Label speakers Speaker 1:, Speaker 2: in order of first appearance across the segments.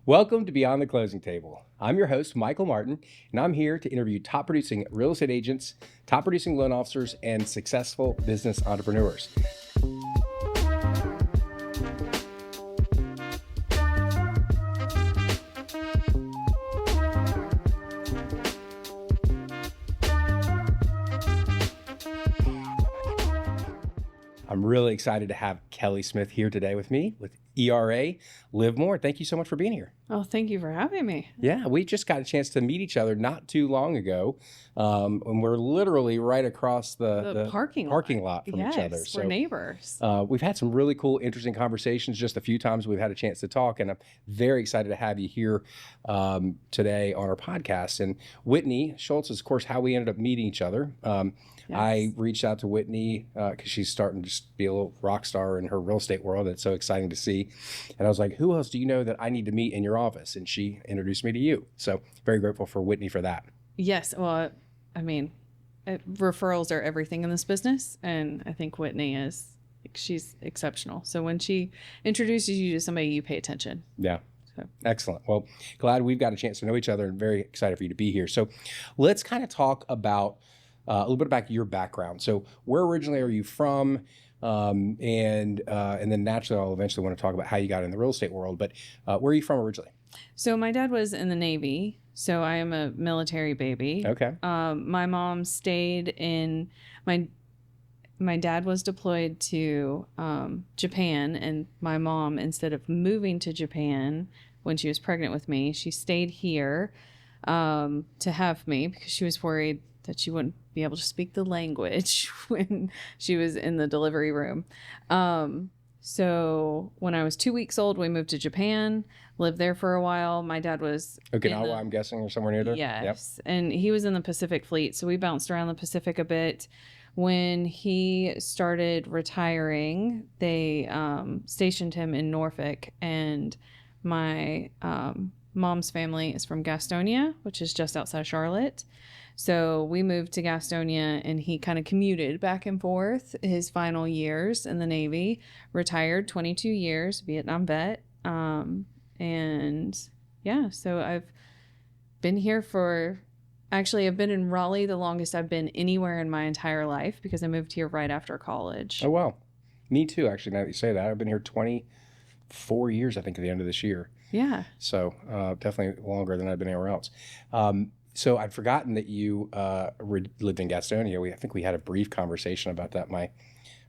Speaker 1: Welcome to Beyond the Closing Table. I'm your host, Michael Martin, and I'm here to interview top producing real estate agents, top producing loan officers, and successful business entrepreneurs. I'm really excited to have Kelli Smith here today with me with ERA. Live More. Thank you so much for being here.
Speaker 2: Oh, thank you for having me.
Speaker 1: Yeah, we just got a chance to meet each other not too long ago, and we're literally right across the parking lot from each other.
Speaker 2: So we're neighbors.
Speaker 1: We've had some really cool, interesting conversations just a few times we've had a chance to talk, and I'm very excited to have you here today on our podcast. And Whitney Schultz is, of course, how we ended up meeting each other. Yes. I reached out to Whitney because she's starting to just be a little rock star in her real estate world. It's so exciting to see. And I was like, who else do you know that I need to meet in your office? And she introduced me to you. So very grateful for Whitney for that.
Speaker 2: Yes. Well, I mean, referrals are everything in this business. And I think Whitney she's exceptional. So when she introduces you to somebody, you pay attention.
Speaker 1: Yeah. So. Excellent. Well, glad we've got a chance to know each other and very excited for you to be here. So let's kind of talk about a little bit about your background. So where originally are you from? And then naturally, I'll eventually want to talk about how you got in the real estate world. But where are you from originally?
Speaker 2: So my dad was in the Navy. So I am a military baby.
Speaker 1: Okay.
Speaker 2: My mom stayed in my dad was deployed to Japan, and my mom, instead of moving to Japan when she was pregnant with me, she stayed here to have me because she was worried that she wouldn't be able to speak the language when she was in the delivery room. So when I was 2 weeks old, we moved to Japan, lived there for a while. My dad was
Speaker 1: Okinawa, I'm guessing, or somewhere near there?
Speaker 2: Yes. Yep. And he was in the Pacific Fleet, so we bounced around the Pacific a bit. When he started retiring, they stationed him in Norfolk, and my mom's family is from Gastonia, which is just outside Charlotte. So we moved to Gastonia, and he kind of commuted back and forth his final years in the Navy, retired 22 years, Vietnam vet. And yeah, so I've been here I've been in Raleigh the longest I've been anywhere in my entire life because I moved here right after college.
Speaker 1: Oh, wow. Me too, actually, now that you say that. I've been here 24 years, I think, at the end of this year.
Speaker 2: Yeah.
Speaker 1: So definitely longer than I've been anywhere else. So I'd forgotten that you lived in Gastonia. I think we had a brief conversation about that.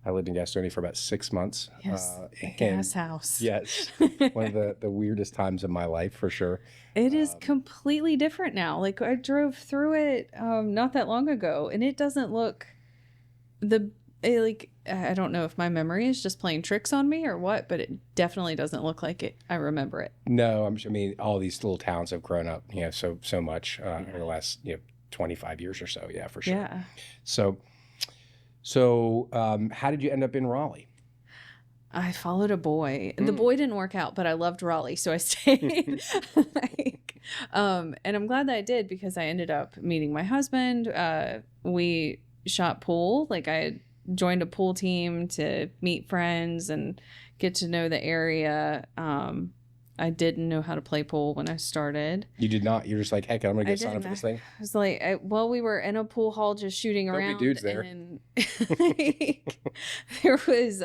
Speaker 1: I lived in Gastonia for about 6 months.
Speaker 2: Yes, gas house.
Speaker 1: Yes, one of the weirdest times of my life for sure.
Speaker 2: It is completely different now. Like I drove through it not that long ago, and it doesn't look I don't know if my memory is just playing tricks on me or what, but it definitely doesn't look like it. I remember it.
Speaker 1: No, I mean, all these little towns have grown up, so much over the last 25 years or so. Yeah, for sure.
Speaker 2: Yeah.
Speaker 1: So how did you end up in Raleigh?
Speaker 2: I followed a boy. The boy didn't work out, but I loved Raleigh, so I stayed. And I'm glad that I did because I ended up meeting my husband. We shot pool. Like I had joined a pool team to meet friends and get to know the area. I didn't know how to play pool when I started.
Speaker 1: You did not? You're just like, heck, I'm going to get signed up for this thing?
Speaker 2: I was like, we were in a pool hall just shooting around.
Speaker 1: There'll be dudes there.
Speaker 2: And there was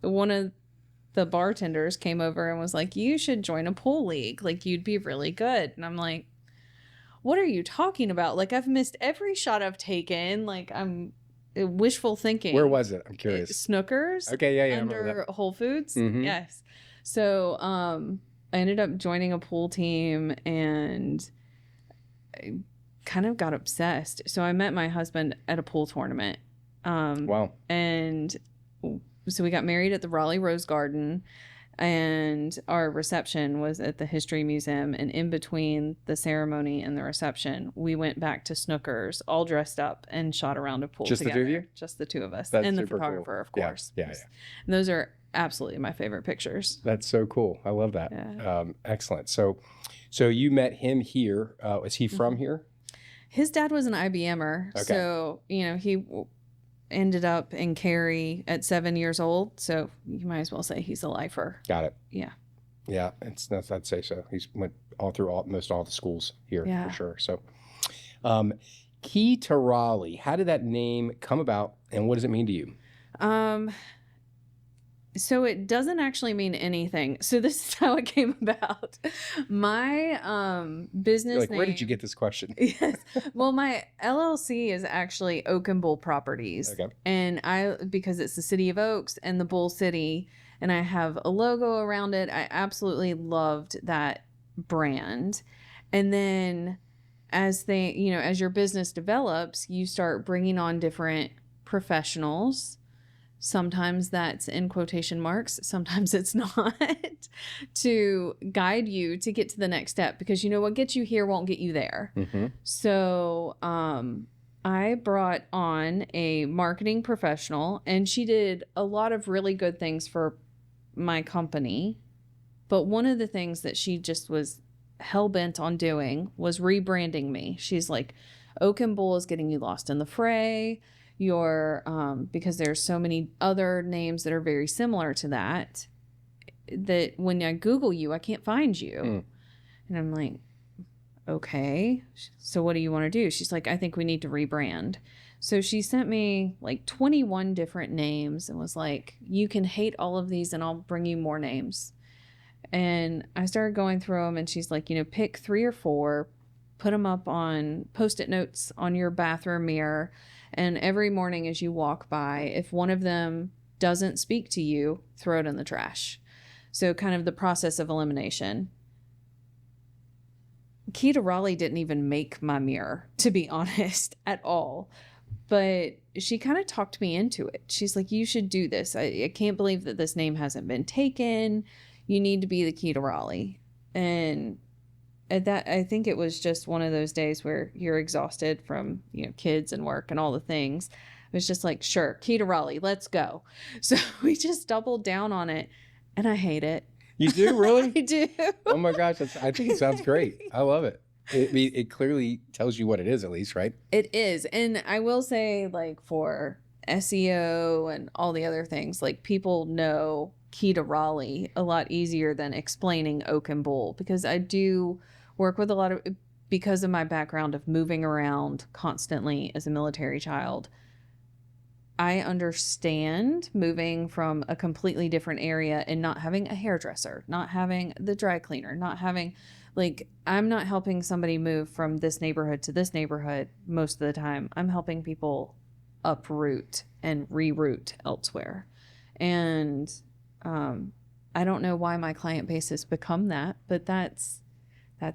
Speaker 2: one of the bartenders came over and was like, you should join a pool league. Like, you'd be really good. And I'm like, what are you talking about? Like, I've missed every shot I've taken. Like, I'm wishful thinking.
Speaker 1: Where was it? I'm curious.
Speaker 2: Snookers.
Speaker 1: Okay, yeah.
Speaker 2: Under Whole Foods.
Speaker 1: Mm-hmm.
Speaker 2: Yes. So I ended up joining a pool team and I kind of got obsessed. So I met my husband at a pool tournament.
Speaker 1: Wow.
Speaker 2: And so we got married at the Raleigh Rose Garden, and our reception was at the History Museum. And in between the ceremony and the reception, we went back to Snookers, all dressed up, and shot around a pool
Speaker 1: together. Just the two of you?
Speaker 2: Just the two of us.
Speaker 1: That's
Speaker 2: and the
Speaker 1: super
Speaker 2: photographer,
Speaker 1: cool.
Speaker 2: of course.
Speaker 1: Yeah.
Speaker 2: And those are absolutely my favorite pictures.
Speaker 1: That's so cool. I love that.
Speaker 2: Yeah.
Speaker 1: Excellent. So you met him here. Is he from here?
Speaker 2: His dad was an IBMer. Okay. So, he ended up in Cary at 7 years old. So you might as well say he's a lifer.
Speaker 1: Got it.
Speaker 2: Yeah.
Speaker 1: Yeah, I'd say so. He's went all through most all the schools here
Speaker 2: Yeah.
Speaker 1: for sure. So, um, Key to Raleigh. How did that name come about, and what does it mean to you?
Speaker 2: So it doesn't actually mean anything. So this is how it came about. My business
Speaker 1: You're like,
Speaker 2: name.
Speaker 1: where did you get this question?
Speaker 2: Yes. Well, my LLC is actually Oak and Bull Properties.
Speaker 1: Okay.
Speaker 2: And because it's the city of Oaks and the Bull City, and I have a logo around it. I absolutely loved that brand. And then as your business develops, you start bringing on different professionals. Sometimes that's in quotation marks, sometimes it's not, to guide you to get to the next step, because what gets you here won't get you there.
Speaker 1: Mm-hmm.
Speaker 2: So I brought on a marketing professional, and she did a lot of really good things for my company. But one of the things that she just was hell-bent on doing was rebranding me. She's like, Oak and Bull is getting you lost in the fray. Because there's so many other names that are very similar to that when I Google you, I can't find you. And I'm like, okay, so what do you want to do? She's like, I think we need to rebrand. So she sent me like 21 different names and was like, you can hate all of these and I'll bring you more names. And I started going through them, and she's like, pick 3 or 4, put them up on Post-it notes on your bathroom mirror. And every morning as you walk by, if one of them doesn't speak to you, throw it in the trash. So kind of the process of elimination. Key to Raleigh didn't even make my mirror, to be honest, at all. But she kind of talked me into it. She's like, you should do this. I can't believe that this name hasn't been taken. You need to be the Key to Raleigh. And I think it was just one of those days where you're exhausted from, kids and work and all the things. It was just like, sure, Key to Raleigh, let's go. So we just doubled down on it, and I hate it.
Speaker 1: You do, really?
Speaker 2: I do.
Speaker 1: Oh my gosh, I think it sounds great. I love it. It clearly tells you what it is, at least, right?
Speaker 2: It is. And I will say, like, for SEO and all the other things, like, people know Key to Raleigh a lot easier than explaining Oak and Bull, because I do work with because of my background of moving around constantly as a military child. I understand moving from a completely different area and not having a hairdresser, not having the dry cleaner, not having, I'm not helping somebody move from this neighborhood to this neighborhood most of the time. I'm helping people uproot and reroute elsewhere. And I don't know why my client base has become that, but that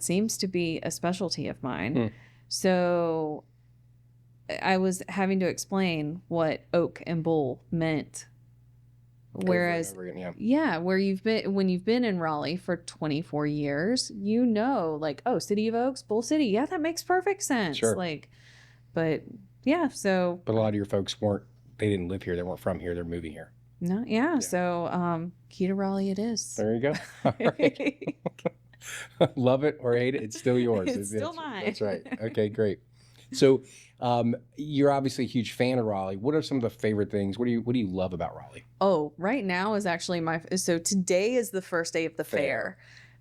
Speaker 2: seems to be a specialty of mine. So I was having to explain what Oak and Bull meant. Whereas,
Speaker 1: over again,
Speaker 2: when you've been in Raleigh for 24 years, City of Oaks, Bull City. Yeah, that makes perfect sense.
Speaker 1: Sure.
Speaker 2: But a
Speaker 1: lot of your folks they didn't live here. They weren't from here. They're moving here.
Speaker 2: No, yeah. So, Key to Raleigh it is.
Speaker 1: There you go. All right. Love it or hate it, it's still yours.
Speaker 2: It's still mine.
Speaker 1: That's right. Okay, great. So, you're obviously a huge fan of Raleigh. What are some of the favorite things? What do you love about Raleigh?
Speaker 2: Oh, right now is actually so today is the first day of the fair.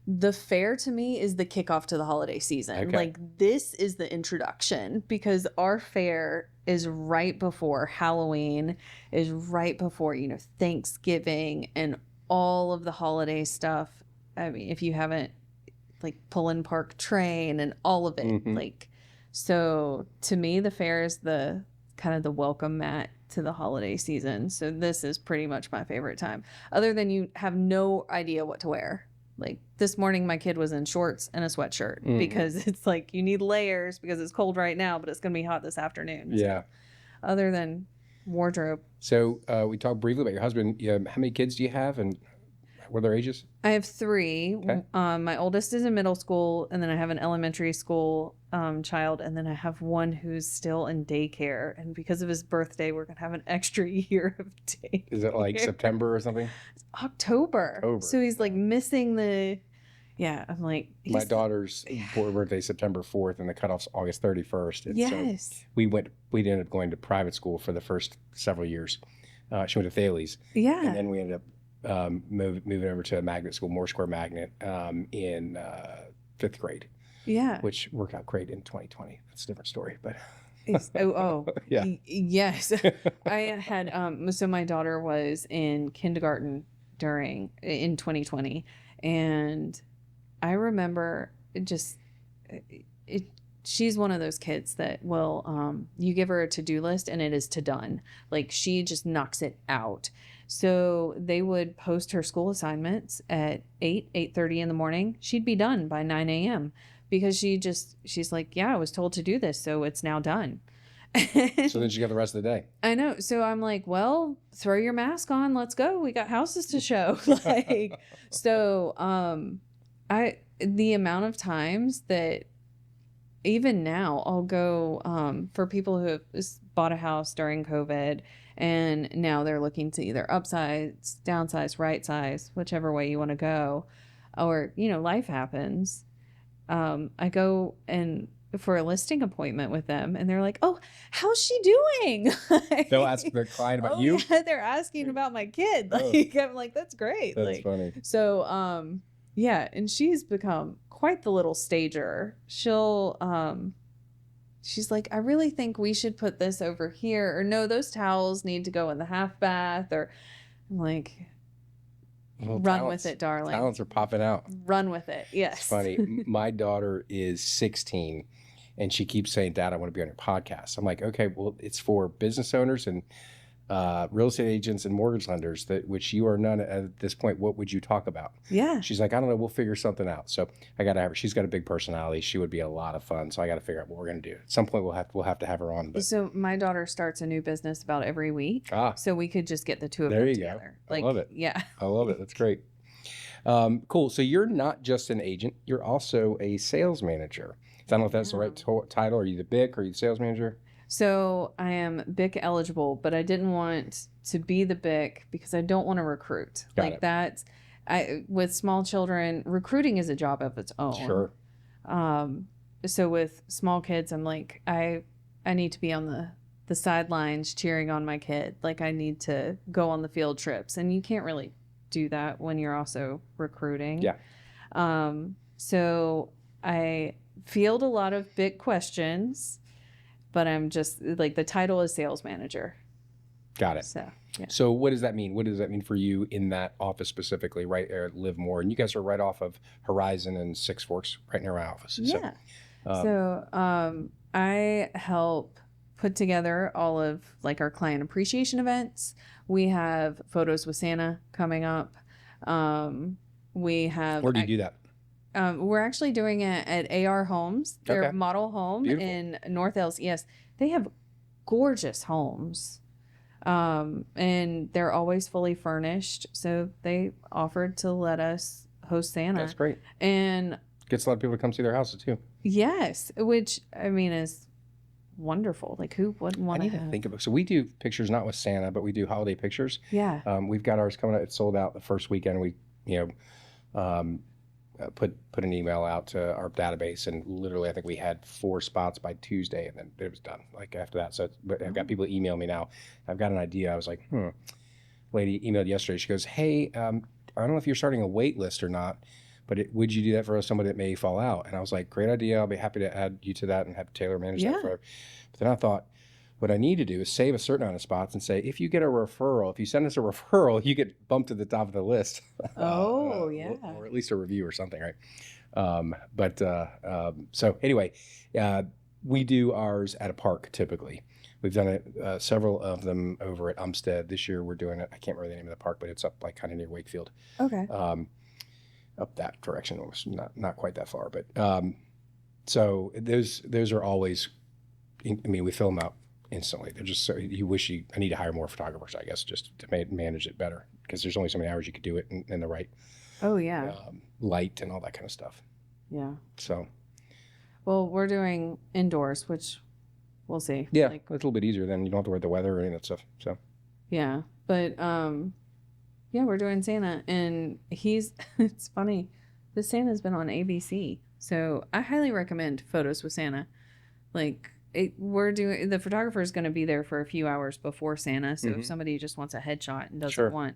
Speaker 2: The fair to me is the kickoff to the holiday season.
Speaker 1: Okay.
Speaker 2: This is the introduction, because our fair is right before Halloween, is right before, Thanksgiving and all of the holiday stuff. I mean, if you haven't, pull-in park train and all of it,
Speaker 1: Mm-hmm.
Speaker 2: So to me, the fair is the kind of the welcome mat to the holiday season. So this is pretty much my favorite time, other than you have no idea what to wear. This morning, my kid was in shorts and a sweatshirt, because it's you need layers because it's cold right now, but it's going to be hot this afternoon.
Speaker 1: Yeah.
Speaker 2: So, other than wardrobe.
Speaker 1: So we talked briefly about your husband. How many kids do you have, and what are their ages?
Speaker 2: I have 3.
Speaker 1: Okay.
Speaker 2: My oldest is in middle school, and then I have an elementary school child, and then I have one who's still in daycare. And because of his birthday, we're going to have an extra year of daycare.
Speaker 1: Is it September or something?
Speaker 2: It's October. So he's missing the... Yeah, I'm
Speaker 1: my daughter's birthday is September 4th, and the cutoff's August 31st. And
Speaker 2: yes.
Speaker 1: So we ended up going to private school for the first several years. She went to Thales.
Speaker 2: Yeah.
Speaker 1: And then we ended up moving over to a magnet school, Moore Square Magnet, in 5th grade,
Speaker 2: Yeah.
Speaker 1: which worked out great in 2020. That's a different story, but yeah.
Speaker 2: Yes. I had so my daughter was in kindergarten in 2020, and I remember it she's one of those kids that will you give her a to-do list and it is to done. Like she just knocks it out. So they would post her school assignments at 8:30 in the morning. She'd be done by 9 a.m. because she's like, yeah, I was told to do this, so it's now done.
Speaker 1: So then she got the rest of the day.
Speaker 2: I know. So I'm like, well, throw your mask on. Let's go. We got houses to show. Like, so, the amount of times that even now I'll go, for people who have bought a house during COVID and now they're looking to either upsize, downsize, right size, whichever way you want to go, or, life happens. I go and for a listing appointment with them and they're like, oh, how's she doing?
Speaker 1: They'll ask their client about you.
Speaker 2: Yeah, they're asking about my kid. Like, I'm like, that's great.
Speaker 1: That's funny.
Speaker 2: So, yeah. And she's become quite the little stager. She's like, I really think we should put this over here, or no, those towels need to go in the half bath, or I'm like, run with it, darling.
Speaker 1: Talents are popping out.
Speaker 2: Run with it. Yes.
Speaker 1: It's funny. My daughter is 16 and she keeps saying, Dad, I want to be on your podcast. I'm like, okay, well, it's for business owners and real estate agents and mortgage lenders, which you are none at this point. What would you talk about?
Speaker 2: Yeah.
Speaker 1: She's like, I don't know. We'll figure something out. So I got to have her. She's got a big personality. She would be a lot of fun. So I got to figure out what we're going to do. At some point, we'll have to have her on. But.
Speaker 2: So my daughter starts a new business about every week. So we could just get the two of them together.
Speaker 1: Go. I love it.
Speaker 2: Yeah.
Speaker 1: I love it. That's great. Cool. So you're not just an agent. You're also a sales manager. I don't know if that's the right title. Are you the BIC or are you the sales manager?
Speaker 2: So I am BIC eligible, but I didn't want to be the BIC because I don't want to recruit. With small children, recruiting is a job of its own.
Speaker 1: Sure.
Speaker 2: So with small kids, I'm like, I need to be on the sidelines cheering on my kid. Like I need to go on the field trips, and you can't really do that when you're also recruiting.
Speaker 1: Yeah.
Speaker 2: So I field a lot of BIC questions. But I'm just like, the title is sales manager.
Speaker 1: Got it.
Speaker 2: So, yeah.
Speaker 1: So what does that mean? What does that mean for you in that office specifically, right there at Livermore? And you guys are right off of Horizon and Six Forks, right near my office.
Speaker 2: Yeah. I help put together all of like our client appreciation events. We have Photos with Santa coming up. We have.
Speaker 1: Where do you do that?
Speaker 2: We're actually doing it at AR Homes, their model home in North Els. Yes, they have gorgeous homes, and they're always fully furnished. So they offered to let us host Santa.
Speaker 1: That's great.
Speaker 2: And
Speaker 1: gets a lot of people to come see their houses too.
Speaker 2: Yes, which I mean is wonderful. Like who wouldn't want to have?
Speaker 1: I need to think about. So we do pictures not with Santa, but we do holiday pictures.
Speaker 2: Yeah.
Speaker 1: We've got ours coming out. It's sold out the first weekend. We, put an email out to our database, and literally I think we had 4 spots by Tuesday, and then it was done. Like after that, so but I've got people email me now. I've got an idea. I was like, lady emailed yesterday. She goes, hey, I don't know if you're starting a wait list or not, but would you do that for somebody that may fall out? And I was like, great idea. I'll be happy to add you to that and have Taylor manage that for her. But then I thought, what I need to do is save a certain amount of spots and say, if you get a referral, if you send us a referral, you get bumped to the top of the list.
Speaker 2: Oh, yeah.
Speaker 1: Or at least a review or something, right? So anyway, we do ours at a park typically. We've done it, several of them over at Umstead. This year we're doing it, I can't remember the name of the park, but it's up like kind of near Wakefield.
Speaker 2: Okay.
Speaker 1: Up that direction, almost not quite that far. But so those are always, I mean, we fill them out instantly. They're just so I need to hire more photographers, I guess, just to manage it better, because there's only so many hours you could do it in the right light and all that kind of stuff.
Speaker 2: Yeah.
Speaker 1: So.
Speaker 2: Well, we're doing indoors, which we'll see.
Speaker 1: Yeah, it's a little bit easier. Then you don't have to worry about the weather or any of that stuff. So.
Speaker 2: Yeah, but yeah, we're doing Santa, and it's funny. The Santa's been on ABC, so I highly recommend Photos with Santa. Like. The photographer is going to be there for a few hours before Santa. So if somebody just wants a headshot and doesn't want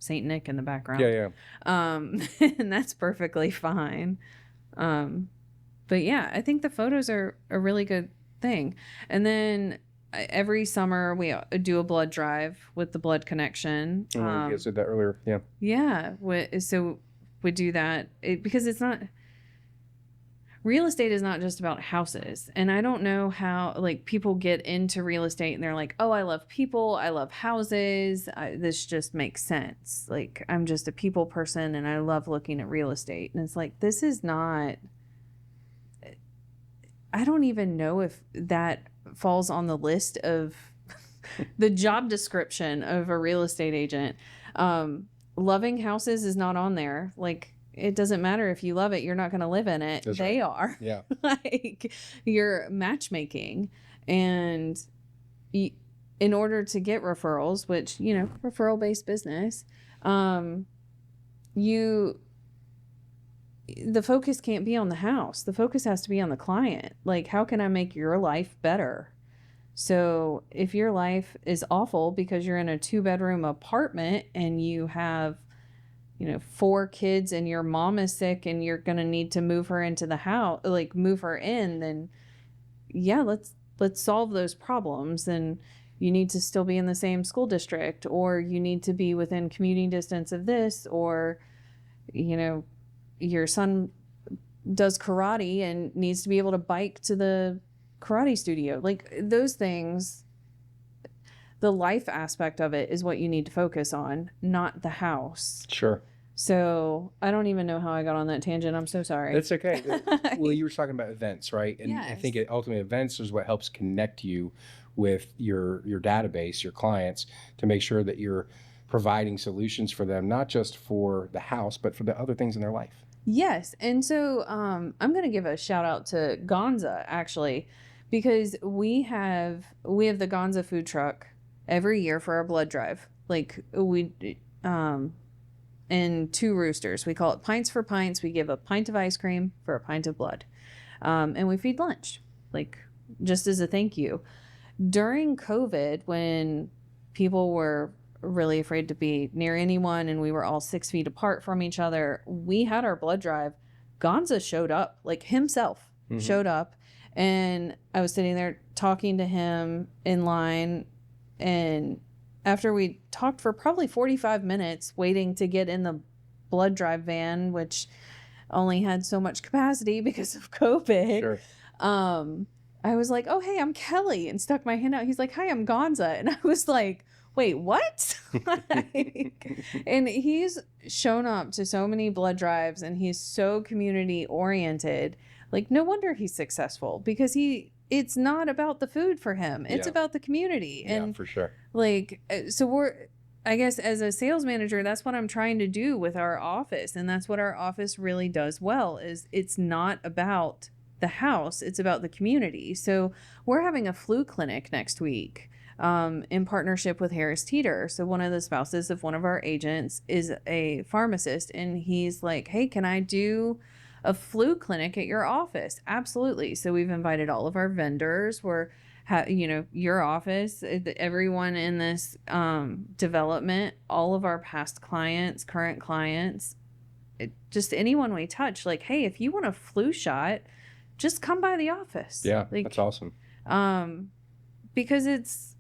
Speaker 2: Saint Nick in the background.
Speaker 1: Yeah,
Speaker 2: And that's perfectly fine. But yeah, I think the photos are a really good thing. And then every summer we do a blood drive with the Blood Connection.
Speaker 1: yeah. You said that earlier. Yeah.
Speaker 2: Yeah. So we do that because it's not, real estate is not just about houses. And I don't know how, like, people get into real estate and they're like, oh, I love people, I love houses, this just makes sense. Like, I'm just a people person and I love looking at real estate. And it's like, this is not, I don't even know if that falls on the list of the job description of a real estate agent. Loving houses is not on there. Like, it doesn't matter if you love it, you're not going to live in it.
Speaker 1: That's
Speaker 2: they
Speaker 1: right.
Speaker 2: are.
Speaker 1: Yeah.
Speaker 2: Like, you're matchmaking. And in order to get referrals, which, referral based business, the focus can't be on the house. The focus has to be on the client. Like, how can I make your life better? So if your life is awful because you're in a 2-bedroom apartment and you have 4 kids and your mom is sick and you're going to need to move her into the house, like move her in, then yeah, let's solve those problems. And you need to still be in the same school district, or you need to be within commuting distance of this, or, your son does karate and needs to be able to bike to the karate studio. Like, those things, the life aspect of it is what you need to focus on, not the house.
Speaker 1: Sure.
Speaker 2: So I don't even know how I got on that tangent. I'm so sorry.
Speaker 1: That's okay. Well, you were talking about events, right? And
Speaker 2: Yes.
Speaker 1: I think ultimately events is what helps connect you with your database, your clients, to make sure that you're providing solutions for them, not just for the house, but for the other things in their life.
Speaker 2: Yes. And so I'm going to give a shout out to Gonza, actually, because we have the Gonza food truck every year for our blood drive. Like, and 2 roosters. We call it Pints for Pints. We give a pint of ice cream for a pint of blood. And we feed lunch, like, just as a thank you. During COVID, when people were really afraid to be near anyone and we were all 6 feet apart from each other, we had our blood drive. Gonza showed up, like, himself showed up. And I was sitting there talking to him in line, and after we talked for probably 45 minutes waiting to get in the blood drive van, which only had so much capacity because of COVID,
Speaker 1: Sure.
Speaker 2: I was like, oh, hey, I'm Kelli, and stuck my hand out. He's like, hi, I'm Gonza. And I was like, wait, what? And he's shown up to so many blood drives and he's so community oriented. Like, no wonder he's successful, because it's not about the food for him. It's about the community. And
Speaker 1: yeah, for sure.
Speaker 2: Like, so I guess as a sales manager, that's what I'm trying to do with our office. And that's what our office really does well, is it's not about the house, it's about the community. So we're having a flu clinic next week, in partnership with Harris Teeter. So one of the spouses of one of our agents is a pharmacist, and he's like, hey, can I do a flu clinic at your office? Absolutely. So we've invited all of our vendors. Your office, everyone in this development, all of our past clients, current clients, just anyone we touch, like, hey, if you want a flu shot, just come by the office.
Speaker 1: Yeah,
Speaker 2: like,
Speaker 1: that's awesome.
Speaker 2: Because it's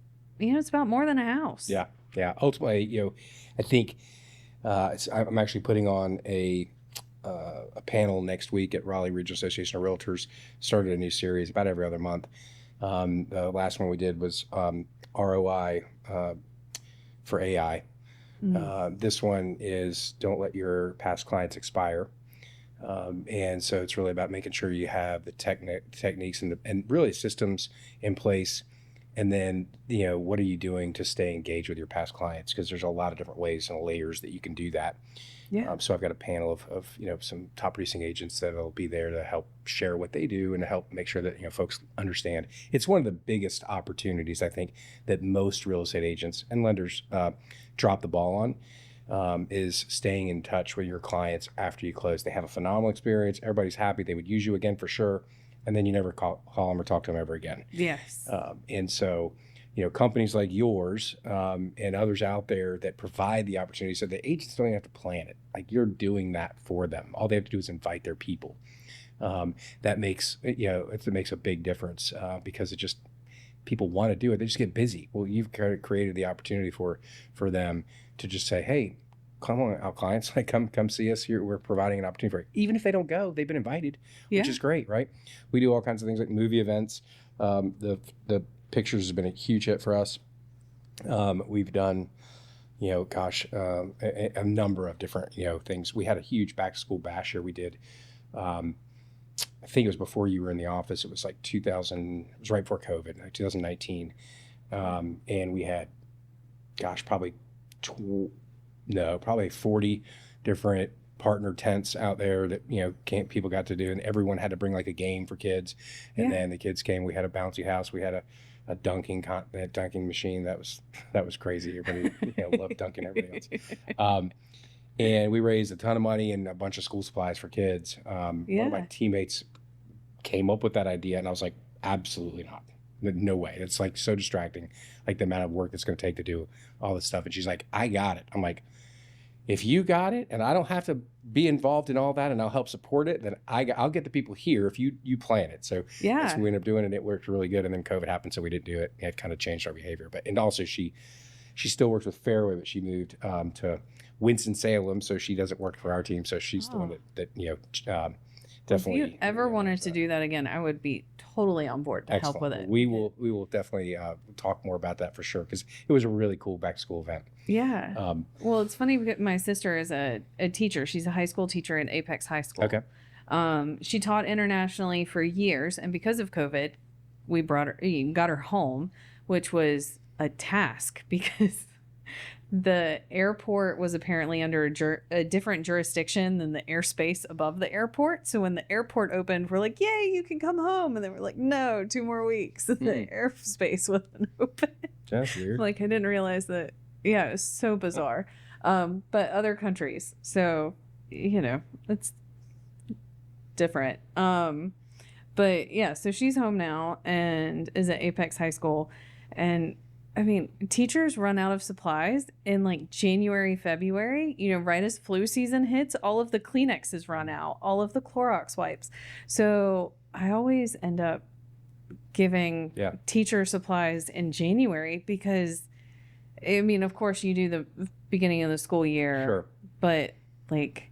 Speaker 2: about more than a house.
Speaker 1: Yeah. Ultimately, I think I'm actually putting on a panel next week at Raleigh Regional Association of Realtors. Started a new series about every other month. The last one we did was ROI for AI. This one is don't let your past clients expire. And so it's really about making sure you have the techniques and really systems in place. And then, what are you doing to stay engaged with your past clients? Because there's a lot of different ways and layers that you can do that.
Speaker 2: Yeah.
Speaker 1: So I've got a panel of some top producing agents that'll be there to help share what they do and to help make sure that folks understand. It's one of the biggest opportunities, I think, that most real estate agents and lenders drop the ball on, is staying in touch with your clients after you close. They have a phenomenal experience. Everybody's happy. They would use you again for sure. And then you never call them or talk to them ever again.
Speaker 2: Yes.
Speaker 1: And so companies like yours and others out there that provide the opportunity, so the agents don't even have to plan it. Like, you're doing that for them. All they have to do is invite their people. That makes, it makes a big difference because it just, people want to do it. They just get busy. Well, you've created the opportunity for them to just say, hey, come on, our clients, like come see us here. We're providing an opportunity for it. Even if they don't go, they've been invited, which is great, right? We do all kinds of things like movie events. The pictures has been a huge hit for us. We've done, a number of different, things. We had a huge back to school bash here. We did, I think it was before you were in the office. It was like it was right before COVID, like 2019. And we had, probably 40 different partner tents out there that, people got to do, and everyone had to bring like a game for kids. And then the kids came, we had a bouncy house. We had a dunking machine. That was crazy. Everybody, loved dunking everybody else. And we raised a ton of money and a bunch of school supplies for kids. One of my teammates came up with that idea, and I was like, absolutely not. No way. It's like so distracting, like the amount of work it's going to take to do all this stuff. And she's like, I got it. I'm like, if you got it and I don't have to be involved in all that and I'll help support it, then I'll get the people here if you plan it. So we ended up doing it. It worked really good. And then COVID happened, so we didn't do it. It kind of changed our behavior. And also she still works with Fairway, but she moved to Winston-Salem, so she doesn't work for our team. So she's the one that definitely.
Speaker 2: If you ever wanted to do that again, I would be totally on board to help with it.
Speaker 1: We will definitely talk more about that for sure, because it was a really cool back to school event.
Speaker 2: Yeah. Well, it's funny because my sister is a teacher. She's a high school teacher at Apex High School.
Speaker 1: Okay.
Speaker 2: She taught internationally for years, and because of COVID, we got her home, which was a task because the airport was apparently under a different jurisdiction than the airspace above the airport. So when the airport opened, we're like, yay, you can come home. And then we're like, no, 2 more weeks. The airspace wasn't open.
Speaker 1: That's weird.
Speaker 2: Like, I didn't realize that. Yeah, it was so bizarre. But other countries. So, it's different. But yeah, so she's home now and is at Apex High School. And I mean, teachers run out of supplies in like January, February, right as flu season hits, all of the Kleenexes run out, all of the Clorox wipes. So I always end up giving teacher supplies in January because, I mean, of course you do the beginning of the school year, but like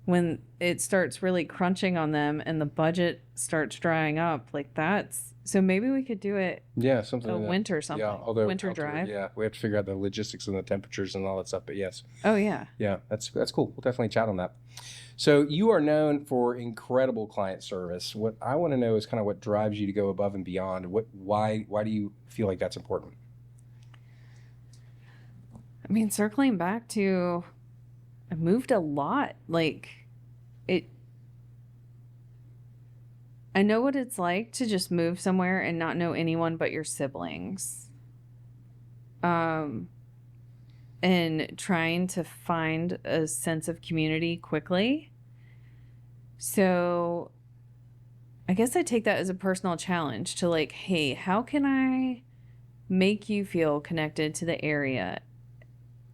Speaker 2: when it starts really crunching on them and the budget starts drying up, like so maybe we could do it.
Speaker 1: Yeah, something
Speaker 2: a
Speaker 1: like
Speaker 2: winter something.
Speaker 1: Yeah, although
Speaker 2: winter drive.
Speaker 1: Yeah, we have to figure out the logistics and the temperatures and all that stuff. But yes.
Speaker 2: Oh yeah.
Speaker 1: Yeah, that's cool. We'll definitely chat on that. So you are known for incredible client service. What I want to know is kind of what drives you to go above and beyond. Why do you feel like that's important?
Speaker 2: I mean, circling back to, I moved a lot. Like I know what it's like to just move somewhere and not know anyone but your siblings. And trying to find a sense of community quickly. So I guess I take that as a personal challenge to like, hey, how can I make you feel connected to the area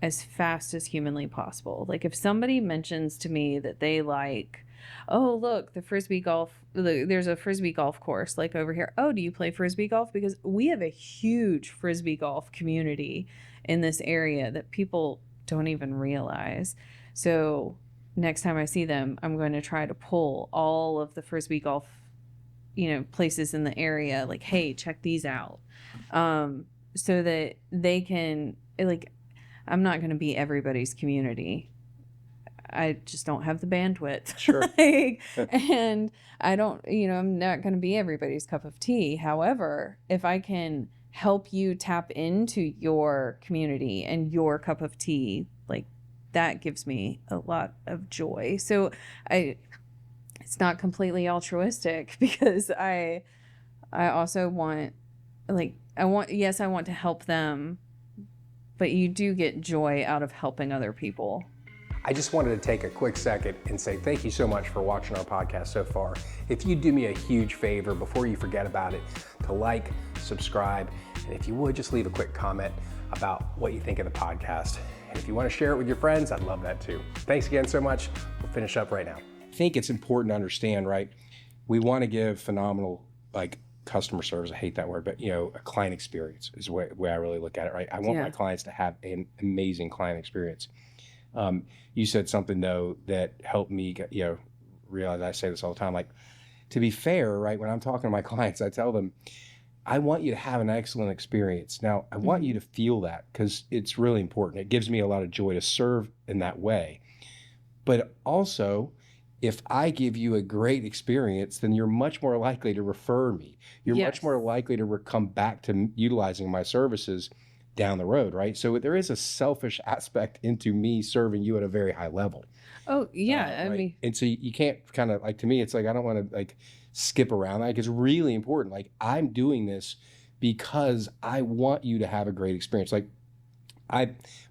Speaker 2: as fast as humanly possible? Like if somebody mentions to me that they like, oh, look, there's a frisbee golf course like over here. Oh, do you play frisbee golf? Because we have a huge frisbee golf community in this area that people don't even realize. So next time I see them, I'm going to try to pull all of the frisbee golf, places in the area, like, hey, check these out. So that they can, like, I'm not going to be everybody's community. I just don't have the bandwidth.
Speaker 1: Sure.
Speaker 2: And I don't, I'm not going to be everybody's cup of tea. However, if I can help you tap into your community and your cup of tea, like that gives me a lot of joy. So it's not completely altruistic because I also want, I want to help them, but you do get joy out of helping other people.
Speaker 1: I just wanted to take a quick second and say thank you so much for watching our podcast so far. If you do me a huge favor before you forget about it, to like, subscribe, And if you would, just leave a quick comment about what you think of the podcast. And if you want to share it with your friends, I'd love that too. Thanks again so much. We'll finish up right now. I think it's important to understand, right? We want to give phenomenal, customer service. I hate that word, but a client experience is the way I really look at it, right? I want my clients to have an amazing client experience. You said something though that helped me realize, I say this all the time, to be fair, right? When I'm talking to my clients, I tell them, I want you to have an excellent experience. Now, I want you to feel that because it's really important. It gives me a lot of joy to serve in that way. But also, if I give you a great experience, then you're much more likely to refer me. You're much more likely to come back to utilizing my services down the road, right? So there is a selfish aspect into me serving you at a very high level.
Speaker 2: Oh, yeah.
Speaker 1: Right?
Speaker 2: I mean,
Speaker 1: and so you can't kind of to me, it's I don't want to skip around. It's really important. I'm doing this because I want you to have a great experience.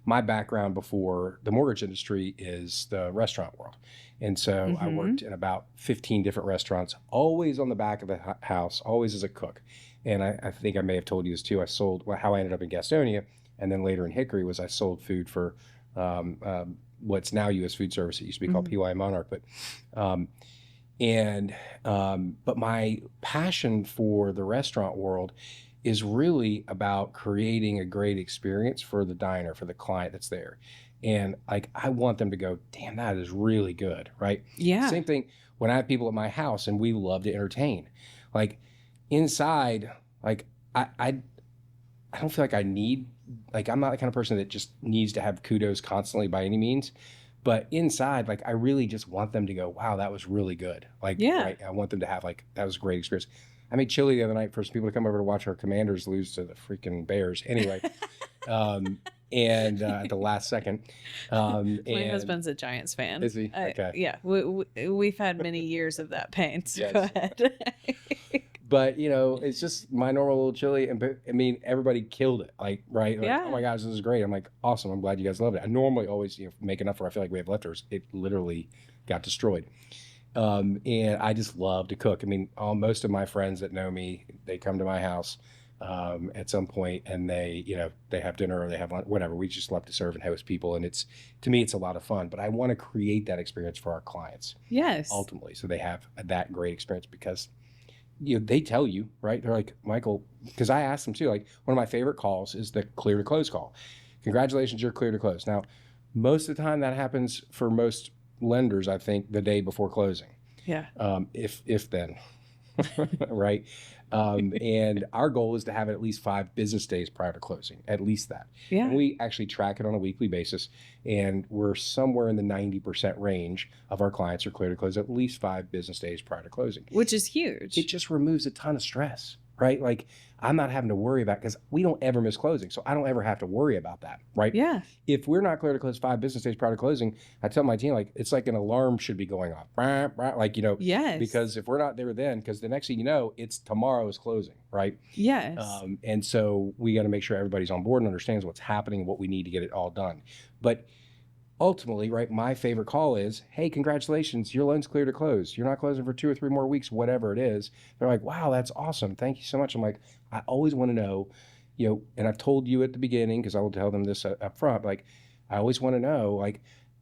Speaker 1: My background before the mortgage industry is the restaurant world. And so I worked in about 15 different restaurants, always on the back of the house, always as a cook. And I think I may have told you this too. I sold, how I ended up in Gastonia, and then later in Hickory was I sold food for what's now U.S. Food Service. It used to be called PY Monarch. But my passion for the restaurant world is really about creating a great experience for the diner, for the client that's there. And I want them to go, damn, that is really good, right?
Speaker 2: Yeah.
Speaker 1: Same thing when I have people at my house and we love to entertain. Inside, I don't feel like I need, I'm not the kind of person that just needs to have kudos constantly by any means. But inside, I really just want them to go, wow, that was really good. Right? I want them to have that was a great experience. I made chili the other night for some people to come over to watch our Commanders lose to the freaking Bears. Anyway, at the last second.
Speaker 2: My husband's a Giants fan.
Speaker 1: Is he? Okay.
Speaker 2: Yeah, we've had many years of that pain. So go ahead.
Speaker 1: But it's just my normal little chili, and I mean, everybody killed it. Right? Oh my gosh, this is great. I'm awesome. I'm glad you guys loved it. I normally always make enough where I feel like we have leftovers. It literally got destroyed. And I just love to cook. I mean, most of my friends that know me, they come to my house at some point, and they have dinner or they have lunch, whatever. We just love to serve and host people, and to me, it's a lot of fun. But I want to create that experience for our clients.
Speaker 2: Yes.
Speaker 1: Ultimately, so they have that great experience because they tell you, right? They're like, Michael, because I asked them too, one of my favorite calls is the clear to close call. Congratulations, you're clear to close. Now, most of the time that happens for most lenders, I think, the day before closing.
Speaker 2: Yeah.
Speaker 1: If then, right? And our goal is to have it at least 5 business days prior to closing, at least that.
Speaker 2: Yeah.
Speaker 1: And we actually track it on a weekly basis, and we're somewhere in the 90% range of our clients are clear to close at least 5 business days prior to closing.
Speaker 2: Which is huge.
Speaker 1: It just removes a ton of stress, right? I'm not having to worry about, because we don't ever miss closing, so I don't ever have to worry about that, right?
Speaker 2: Yeah.
Speaker 1: If we're not clear to close 5 business days prior to closing, I tell my team, it's like an alarm should be going off,
Speaker 2: Yes.
Speaker 1: because if we're not there then, because the next thing you know, it's tomorrow's closing, right?
Speaker 2: Yes.
Speaker 1: And so we got to make sure everybody's on board and understands what's happening, what we need to get it all done. But ultimately, right, my favorite call is, hey, congratulations, your loan's clear to close. You're not closing for 2 or 3 more weeks, whatever it is. They're like, wow, that's awesome. Thank you so much. I'm like, I always want to know, and I've told you at the beginning, because I will tell them this up front, I always want to know,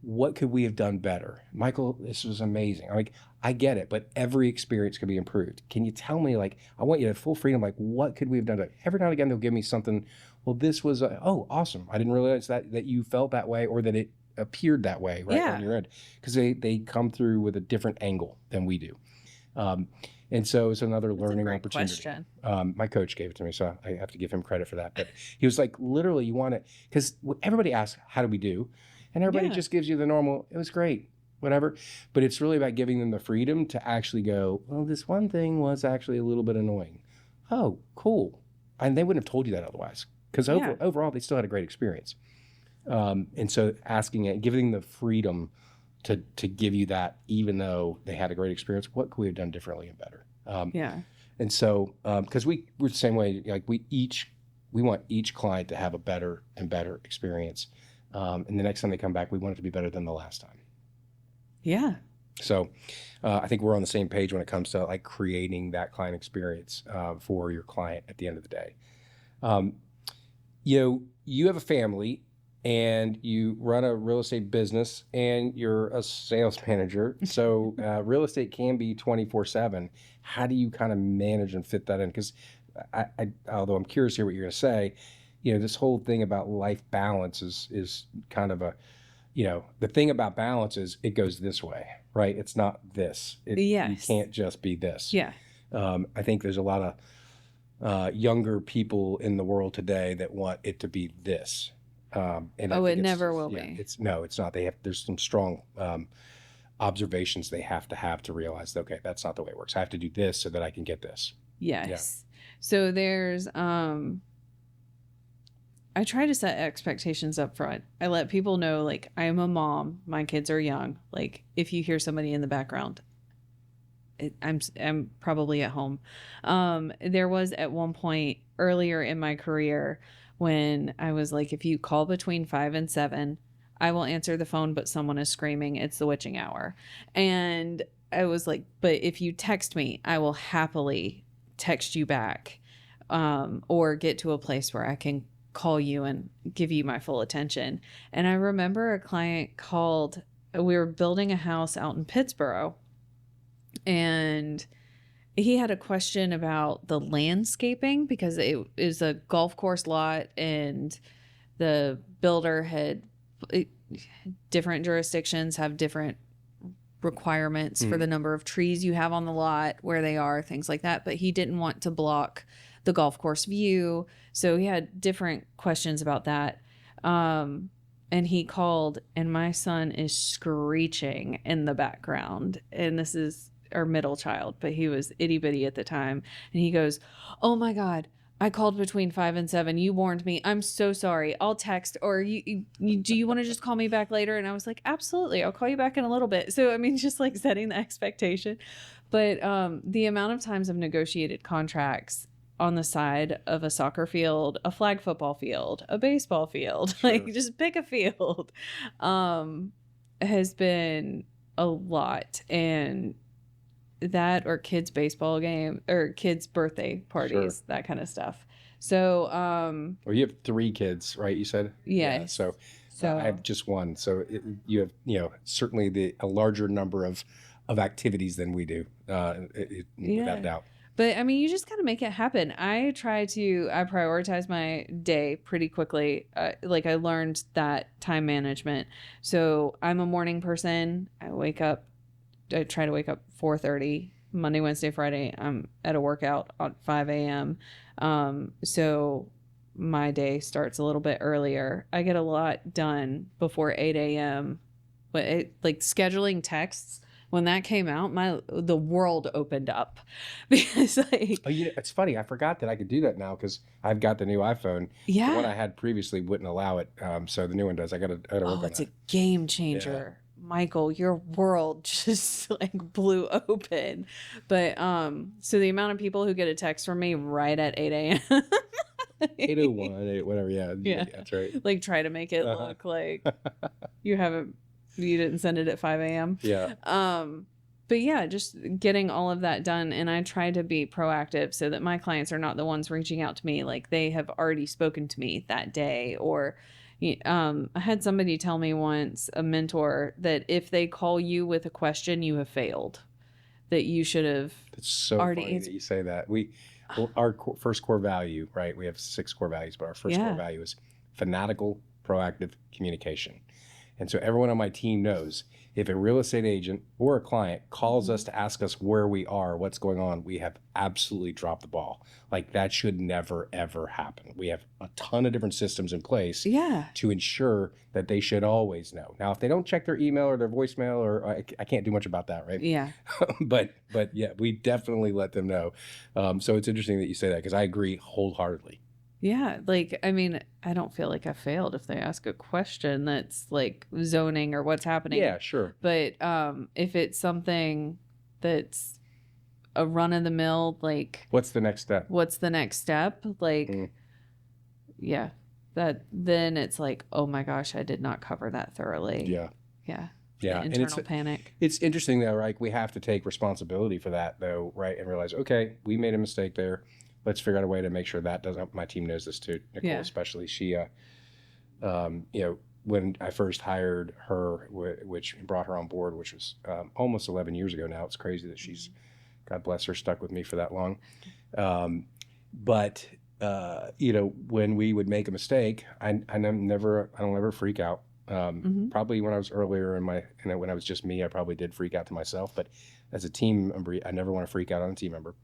Speaker 1: what could we have done better? Michael, this was amazing. I get it, but every experience could be improved. Can you tell me, I want you to have full freedom, what could we have done? Every now and again, they'll give me something, well, this was, oh, awesome. I didn't realize that you felt that way, or that it appeared that way, right, on your end, because they come through with a different angle than we do. And so it's another learning opportunity.
Speaker 2: Question.
Speaker 1: My coach gave it to me, so I have to give him credit for that. But he was literally, you want it, because everybody asks, how do we do? And everybody just gives you the normal, it was great, whatever. But it's really about giving them the freedom to actually go, well, this one thing was actually a little bit annoying. Oh, cool. And they wouldn't have told you that otherwise, because overall, they still had a great experience. And so asking it, giving the freedom to give you that, even though they had a great experience, what could we have done differently and better? And so, because we're the same way, we want each client to have a better and better experience. And the next time they come back, we want it to be better than the last time.
Speaker 2: Yeah.
Speaker 1: So I think we're on the same page when it comes to creating that client experience for your client at the end of the day. Um, you have a family and you run a real estate business and you're a sales manager. So real estate can be 24/7. How do you kind of manage and fit that in? Because although I'm curious to hear what you're going to say, this whole thing about life balance is kind of the thing about balance is it goes this way, right? It's not this. You
Speaker 2: Yes.
Speaker 1: can't just be this.
Speaker 2: Yeah.
Speaker 1: I think there's a lot of younger people in the world today that want it to be this. And I think
Speaker 2: it never will be.
Speaker 1: It's not. There's some strong observations they have to realize that, okay, that's not the way it works. I have to do this so that I can get this.
Speaker 2: Yes. So there's I try to set expectations up front. I let people know, like, I am a mom, my kids are young. Like, if you hear somebody in the background, I'm probably at home. There was at one point earlier in my career when I was like, if you call between 5 and 7, I will answer the phone, but someone is screaming, it's the witching hour. And I was like, but if you text me, I will happily text you back, or get to a place where I can call you and give you my full attention. And I remember a client called, we were building a house out in Pittsburgh, and he had a question about the landscaping because it is a golf course lot, and the builder had different jurisdictions have different requirements for the number of trees you have on the lot, where they are, things like that. But he didn't want to block the golf course view. So he had different questions about that. And he called, and my son is screeching in the background. And this is our middle child, but he was itty bitty at the time. And he goes, "Oh my God, I called between 5 and 7. You warned me. I'm so sorry. I'll text, or do you want to just call me back later?" And I was like, "Absolutely. I'll call you back in a little bit." So, I mean, just like setting the expectation. But the amount of times I've negotiated contracts on the side of a soccer field, a flag football field, a baseball field,
Speaker 1: Sure.
Speaker 2: like just pick a field, has been a lot. And that, or kids' baseball game, or kids' birthday parties, that kind of stuff. So,
Speaker 1: Well, you have 3 kids, right? You said?
Speaker 2: yes.
Speaker 1: Yeah, so I have just one. So you have, certainly a larger number of activities than we do, without doubt.
Speaker 2: But I mean, you just gotta make it happen. I prioritize my day pretty quickly. Like, I learned that time management. So I'm a morning person. I try to wake up 4:30 Monday, Wednesday, Friday. I'm at a workout at 5 a.m. So my day starts a little bit earlier. I get a lot done before 8 a.m. But like scheduling texts, when that came out, the world opened up because like,
Speaker 1: Oh, it's funny. I forgot that I could do that now because I've got the new iPhone.
Speaker 2: yeah.
Speaker 1: The one I had previously wouldn't allow it. So the new one does. I got to work on that.
Speaker 2: It's a game changer. Michael, your world just like blew open. But so the amount of people who get a text from me right at 8 a.m.
Speaker 1: 8:01, whatever. Yeah, that's right.
Speaker 2: Like, try to make it look like you didn't send it at 5 a.m.
Speaker 1: Yeah.
Speaker 2: But yeah, just getting all of that done. And I try to be proactive so that my clients are not the ones reaching out to me. Like, they have already spoken to me that day. Or I had somebody tell me once, a mentor, that if they call you with a question, you have failed. That you should have
Speaker 1: It's so funny that you say that. Our first core value, right? We have 6 core values, but our first core value is fanatical, proactive communication. And so everyone on my team knows if a real estate agent or a client calls us to ask us where we are, what's going on, we have absolutely dropped the ball. Like, that should never, ever happen. We have a ton of different systems in place to ensure that they should always know. Now, if they don't check their email or their voicemail, or I can't do much about that, right?
Speaker 2: Yeah.
Speaker 1: but yeah, we definitely let them know. So it's interesting that you say that, because I agree wholeheartedly.
Speaker 2: Yeah, like, I mean, I don't feel like I failed if they ask a question that's like zoning or what's happening.
Speaker 1: Yeah, sure.
Speaker 2: But if it's something that's a run of the mill, like,
Speaker 1: what's the next step?
Speaker 2: Like, yeah, then it's like, oh my gosh, I did not cover that thoroughly.
Speaker 1: Yeah.
Speaker 2: The internal panic.
Speaker 1: It's interesting though, right? We have to take responsibility for that though, right? And realize, okay, we made a mistake there. let's figure out a way to make sure that doesn't, my team knows this too, Nicole,
Speaker 2: Yeah.
Speaker 1: especially. She, when I first hired her, which brought her on board, which was almost 11 years ago now. It's crazy that she's, God bless her, stuck with me for that long. But when we would make a mistake, I don't ever freak out. Probably when I was earlier when I was just me, I probably did freak out to myself. But as a team member, I never want to freak out on a team member.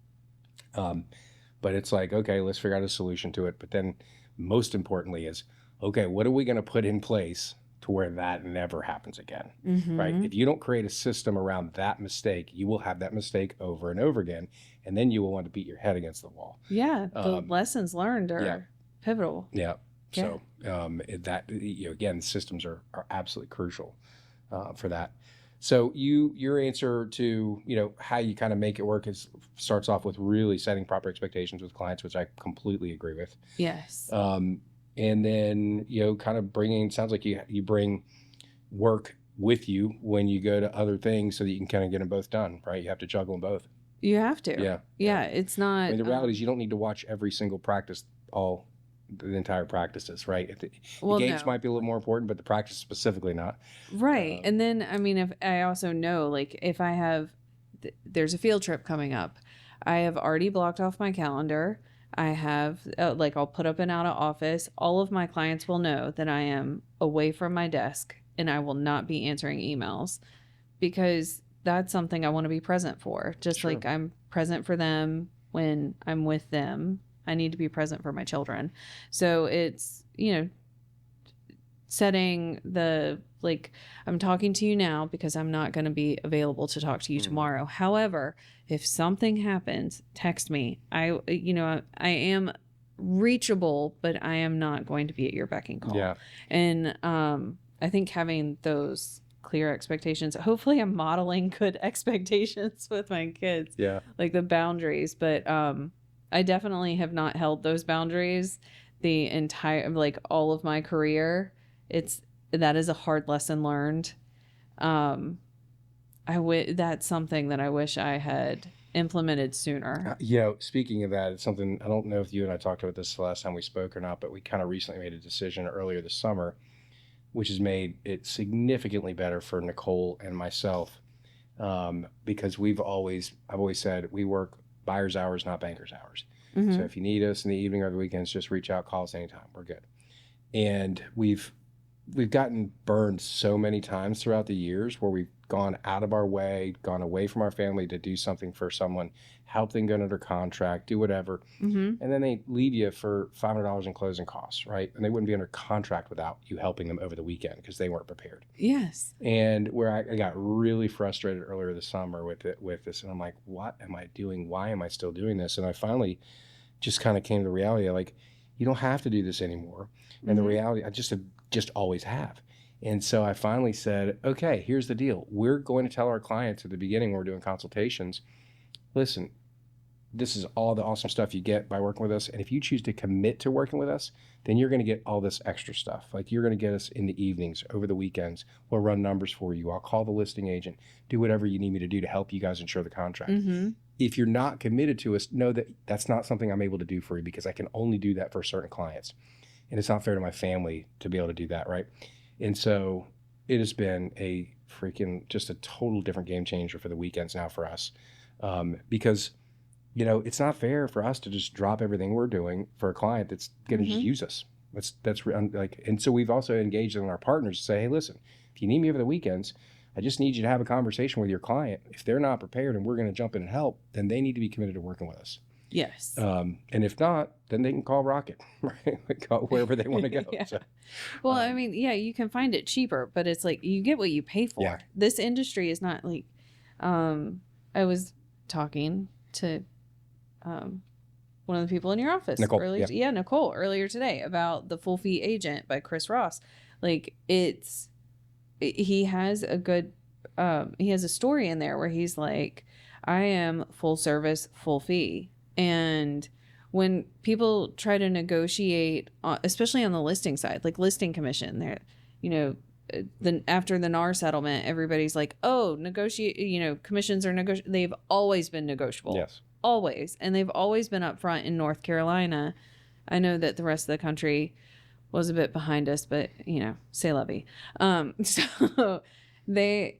Speaker 1: But it's like, okay, let's figure out a solution to it. But then most importantly is, okay, what are we going to put in place to where that never happens again, right? If you don't create a system around that mistake, you will have that mistake over and over again, and then you will want to beat your head against the wall.
Speaker 2: Yeah, the lessons learned are pivotal.
Speaker 1: Yeah. So again, systems are absolutely crucial for that. So your answer to how you kind of make it work starts off with really setting proper expectations with clients, which I completely agree with.
Speaker 2: Yes.
Speaker 1: And then, kind of sounds like you bring work with you when you go to other things so that you can kind of get them both done, right? You have to juggle them both.
Speaker 2: You have to.
Speaker 1: Yeah.
Speaker 2: Yeah. It's not.
Speaker 1: I mean, the reality is you don't need to watch every single practice, the entire practices, right? The games might be a little more important, but the practice specifically not.
Speaker 2: Right. And then, I mean, if I also know, like, if I have, there's a field trip coming up, I have already blocked off my calendar. I have, I'll put up an out of office. All of my clients will know that I am away from my desk and I will not be answering emails because that's something I want to be present for. Just like I'm present for them when I'm with them. I need to be present for my children. So it's, setting I'm talking to you now because I'm not going to be available to talk to you tomorrow. However, if something happens, text me. I am reachable, but I am not going to be at your beck and call.
Speaker 1: Yeah.
Speaker 2: And I think having those clear expectations, hopefully I'm modeling good expectations with my kids.
Speaker 1: Yeah.
Speaker 2: Like the boundaries, but I definitely have not held those boundaries the entire, all of my career. That is a hard lesson learned. That's something that I wish I had implemented sooner.
Speaker 1: Speaking of that, it's something, I don't know if you and I talked about this the last time we spoke or not, but we kind of recently made a decision earlier this summer, which has made it significantly better for Nicole and myself. Because I've always said we work buyer's hours, not banker's hours. So if you need us in the evening or the weekends, just reach out, call us anytime. We're good. And we've gotten burned so many times throughout the years where we've gone out of our way, gone away from our family to do something for someone, help them get under contract, do whatever. And then they leave you for $500 in closing costs, right? And they wouldn't be under contract without you helping them over the weekend because they weren't prepared.
Speaker 2: Yes.
Speaker 1: And where I got really frustrated earlier this summer with this, and I'm like, what am I doing? Why am I still doing this? And I finally just kind of came to the reality, you don't have to do this anymore. And the reality, I just always have. And so I finally said, okay, here's the deal. We're going to tell our clients at the beginning when we're doing consultations, listen, this is all the awesome stuff you get by working with us. And if you choose to commit to working with us, then you're going to get all this extra stuff. You're going to get us in the evenings, over the weekends. We'll run numbers for you. I'll call the listing agent, do whatever you need me to do to help you guys insure the contract. If you're not committed to us, know that that's not something I'm able to do for you because I can only do that for certain clients. And it's not fair to my family to be able to do that, right? And so it has been just a total different game changer for the weekends now for us. Because, it's not fair for us to just drop everything we're doing for a client that's going to just use us. And so we've also engaged in our partners to say, hey, listen, if you need me over the weekends, I just need you to have a conversation with your client. If they're not prepared and we're going to jump in and help, then they need to be committed to working with us.
Speaker 2: Yes.
Speaker 1: And if not, then they can call Rocket, right? Call wherever they want to go.
Speaker 2: Yeah.
Speaker 1: So,
Speaker 2: well, I mean, you can find it cheaper, but it's you get what you pay for.
Speaker 1: Yeah.
Speaker 2: This industry is not I was talking to one of the people in your office
Speaker 1: Nicole,
Speaker 2: earlier. Yeah, Nicole earlier today about The Full Fee Agent by Chris Ross. He has a story in there where he's like, I am full service, full fee. And when people try to negotiate, especially on the listing side, like listing commission, after the NAR settlement, everybody's like, oh, commissions are negotiable. They've always been negotiable.
Speaker 1: Yes.
Speaker 2: Always. And they've always been up front in North Carolina. I know that the rest of the country was a bit behind us, but c'est la vie. So they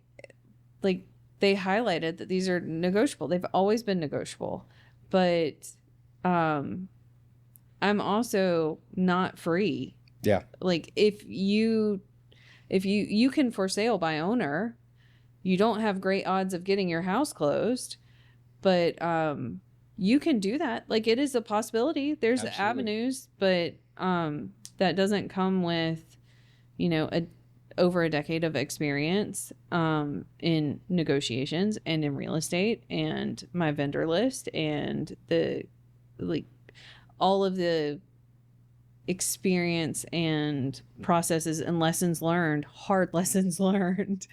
Speaker 2: highlighted that these are negotiable. They've always been negotiable, but I'm also not free.
Speaker 1: Yeah.
Speaker 2: Like if you can for sale by owner, you don't have great odds of getting your house closed, but you can do that. Like it is a possibility. There's
Speaker 1: Absolutely.
Speaker 2: avenues, but that doesn't come with over a decade of experience in negotiations and in real estate and my vendor list and all of the experience and processes and hard lessons learned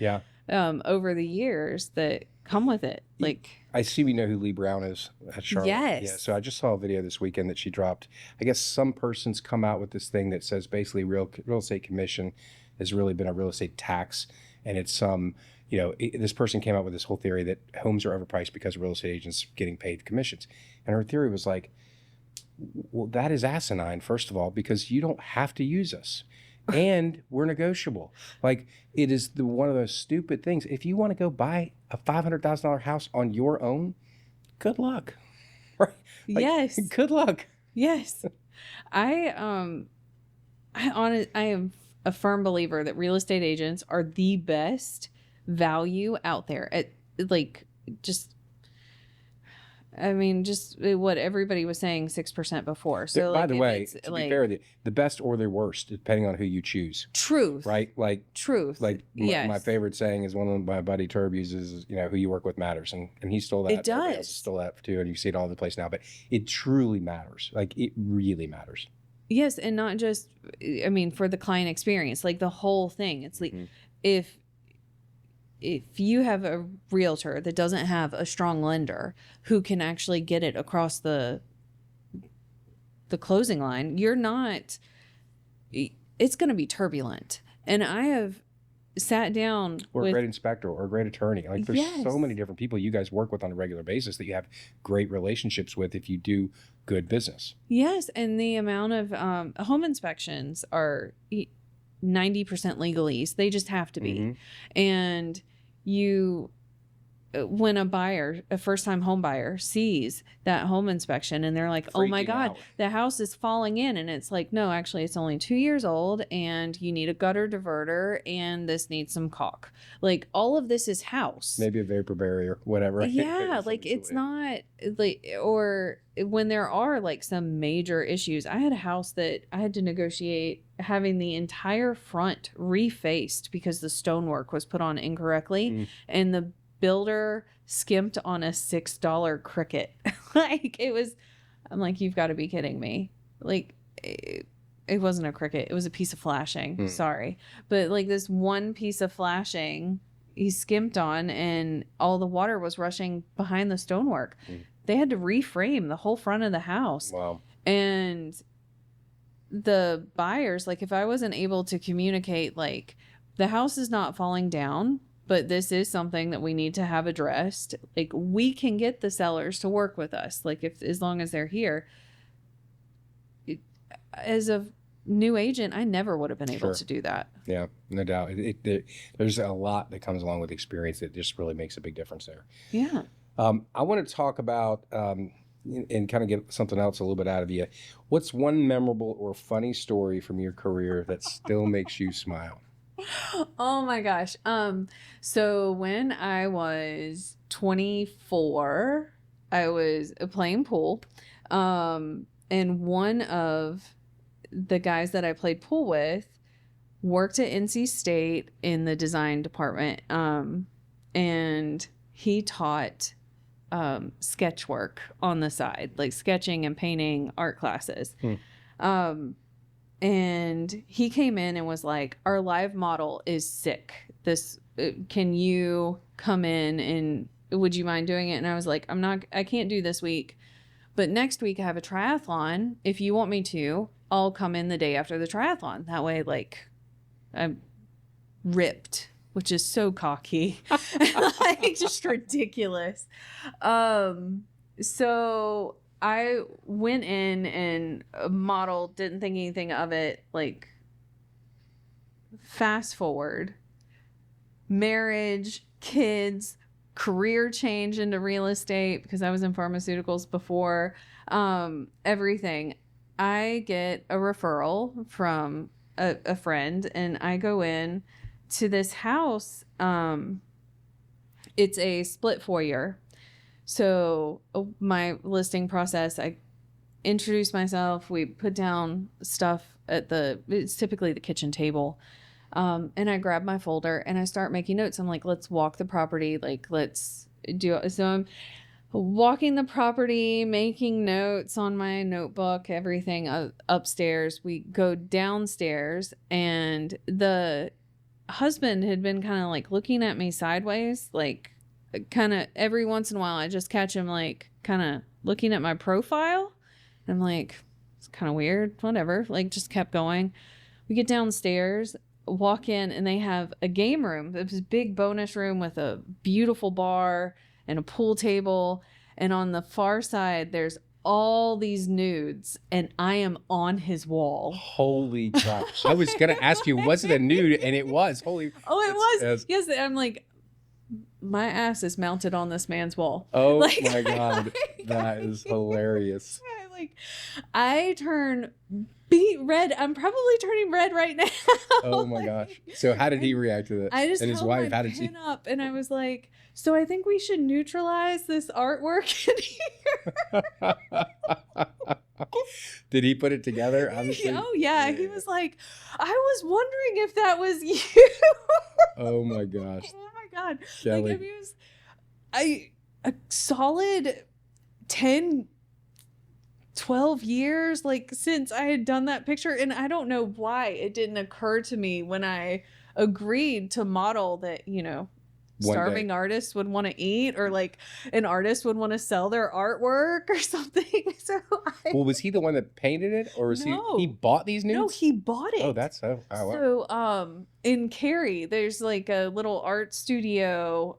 Speaker 2: over the years that come with it. Like
Speaker 1: I see we know who Lee Brown is at Charlotte.
Speaker 2: Yes.
Speaker 1: Yeah. So I just saw a video this weekend that she dropped. I guess some person's come out with this thing that says basically real estate commission has really been a real estate tax. And it's this person came out with this whole theory that homes are overpriced because real estate agents getting paid commissions. And her theory was like, well, that is asinine, first of all, because you don't have to use us. And we're negotiable. Like it is one of those stupid things. If you want to go buy a $500,000 house on your own, good luck. Right? Like,
Speaker 2: yes.
Speaker 1: Good luck.
Speaker 2: Yes. I am a firm believer that real estate agents are the best value out there at just what everybody was saying 6% before. So
Speaker 1: by the way, to be fair, the best or the worst, depending on who you choose.
Speaker 2: Truth.
Speaker 1: Right? Like
Speaker 2: truth.
Speaker 1: Like
Speaker 2: yes.
Speaker 1: my favorite saying is one of my buddy Turb uses, who you work with matters. And he stole that.
Speaker 2: It does.
Speaker 1: Everybody else stole that too. And you see it all over the place now, but it truly matters. Like it really matters.
Speaker 2: Yes. And not just, for the client experience, like the whole thing. It's like, if you have a realtor that doesn't have a strong lender who can actually get it across the closing line, it's going to be turbulent. And I have sat down
Speaker 1: or a great inspector or a great attorney. Like there's so many different people you guys work with on a regular basis that you have great relationships with if you do good business.
Speaker 2: Yes. And the amount of home inspections are 90% legalese. They just have to be.
Speaker 1: Mm-hmm.
Speaker 2: And when a first-time home buyer sees that home inspection and they're like, oh my God, the house is falling in. And it's like, no, actually it's only 2 years old and you need a gutter diverter and this needs some caulk. Like all of this is house.
Speaker 1: Maybe a vapor barrier, whatever.
Speaker 2: Yeah. Like it's not like, or when there are like some major issues. I had a house that I had to negotiate having the entire front refaced because the stonework was put on incorrectly and the builder skimped on a $6 cricket. I'm like, you've got to be kidding me. Like it wasn't a cricket. It was a piece of flashing. Sorry. But like this one piece of flashing he skimped on and all the water was rushing behind the stonework. They had to reframe the whole front of the house.
Speaker 1: Wow.
Speaker 2: And the buyers, like if I wasn't able to communicate, like the house is not falling down, but this is something that we need to have addressed. Like we can get the sellers to work with us. Like as long as they're here. As a new agent, I never would have been able to do that.
Speaker 1: Yeah, no doubt. There's a lot that comes along with experience that just really makes a big difference there.
Speaker 2: Yeah.
Speaker 1: I want to talk about and kind of get something else a little bit out of you. What's one memorable or funny story from your career that still makes you smile?
Speaker 2: Oh my gosh. So when I was 24, I was playing pool. And one of the guys that I played pool with worked at NC State in the design department. And he taught sketch work on the side, like sketching and painting art classes. And he came in and was like, our live model is sick. Can you come in and would you mind doing it? And I was like, I can't do this week, but next week I have a triathlon. If you want me to, I'll come in the day after the triathlon. That way, like, I'm ripped, which is so cocky, like just ridiculous. So I went in and modeled, didn't think anything of it. Like, fast forward, marriage, kids, career change into real estate because I was in pharmaceuticals before, everything. I get a referral from a friend, and I go in to this house. It's a split foyer. So my listing process, I introduce myself. We put down stuff it's typically the kitchen table. And I grab my folder and I start making notes. I'm like, let's walk the property. Like, let's do it. So I'm walking the property, making notes on my notebook, everything upstairs. We go downstairs, and the husband had been kind of like looking at me sideways, like kind of every once in a while I just catch him like kind of looking at my profile. And I'm like, it's kind of weird, whatever, like just kept going. We get downstairs, walk in, and they have a game room. It was a big bonus room with a beautiful bar and a pool table. And on the far side, there's all these nudes, and I am on his wall.
Speaker 1: Holy crap. I was going to ask you, was it a nude? And it was. Holy.
Speaker 2: Oh, it was. Yes. I'm like, my ass is mounted on this man's wall.
Speaker 1: Oh,
Speaker 2: like,
Speaker 1: my God. That is hilarious.
Speaker 2: I turn beet red. I'm probably turning red right now.
Speaker 1: Oh my gosh. So how did he react to that?
Speaker 2: I just
Speaker 1: and his
Speaker 2: held
Speaker 1: wife,
Speaker 2: my
Speaker 1: how did she?
Speaker 2: pen up, and I was like, so I think we should neutralize this artwork in here.
Speaker 1: Did he put it together? Obviously.
Speaker 2: Oh yeah. He was like, I was wondering if that was you.
Speaker 1: Oh my gosh.
Speaker 2: Oh my God.
Speaker 1: Kelli.
Speaker 2: Like, a solid 10 12 years like since I had done that picture, and I don't know why it didn't occur to me when I agreed to model that, starving artists would want to eat, or like an artist would want to sell their artwork or something. So
Speaker 1: well, was he the one that painted it, or was he bought these nudes?
Speaker 2: No, he bought it.
Speaker 1: Oh, that's wow.
Speaker 2: So in Cary, there's like a little art studio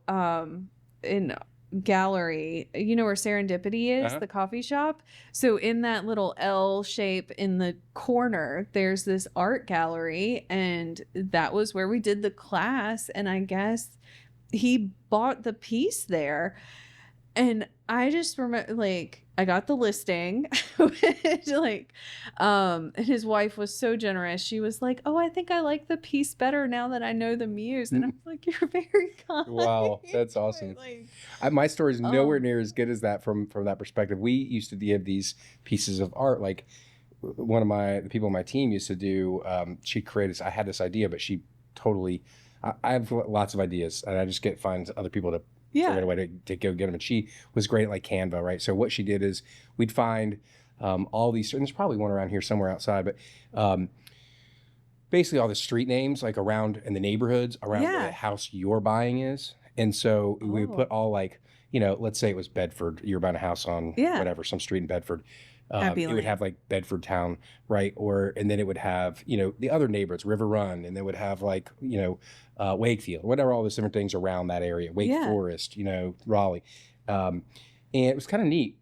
Speaker 2: in gallery, where Serendipity is, the coffee shop. So in that little L shape in the corner, there's this art gallery, and that was where we did the class. And I guess he bought the piece there. And I just remember, like, I got the listing, and his wife was so generous. She was like, oh, I think I like the piece better now that I know the muse. And I was like, you're very kind.
Speaker 1: Wow, that's awesome. My story is nowhere near as good as that from that perspective. We used to give these pieces of art, like one of the people on my team used to do, she created, I had this idea, but she totally, I have lots of ideas, and I just find other people to figure out a way to go get them. And she was great at like Canva, right? So what she did is we'd find all these, and there's probably one around here somewhere outside, but basically all the street names like around in the neighborhoods around where the house you're buying is. And so we would put all like, let's say it was Bedford, you're buying a house on whatever, some street in Bedford. It would have like Bedford Town, right? And then it would have, the other neighborhoods, River Run, and then would have like, Wakefield, whatever, all those different things around that area, Wake Forest, Raleigh. And it was kind of neat.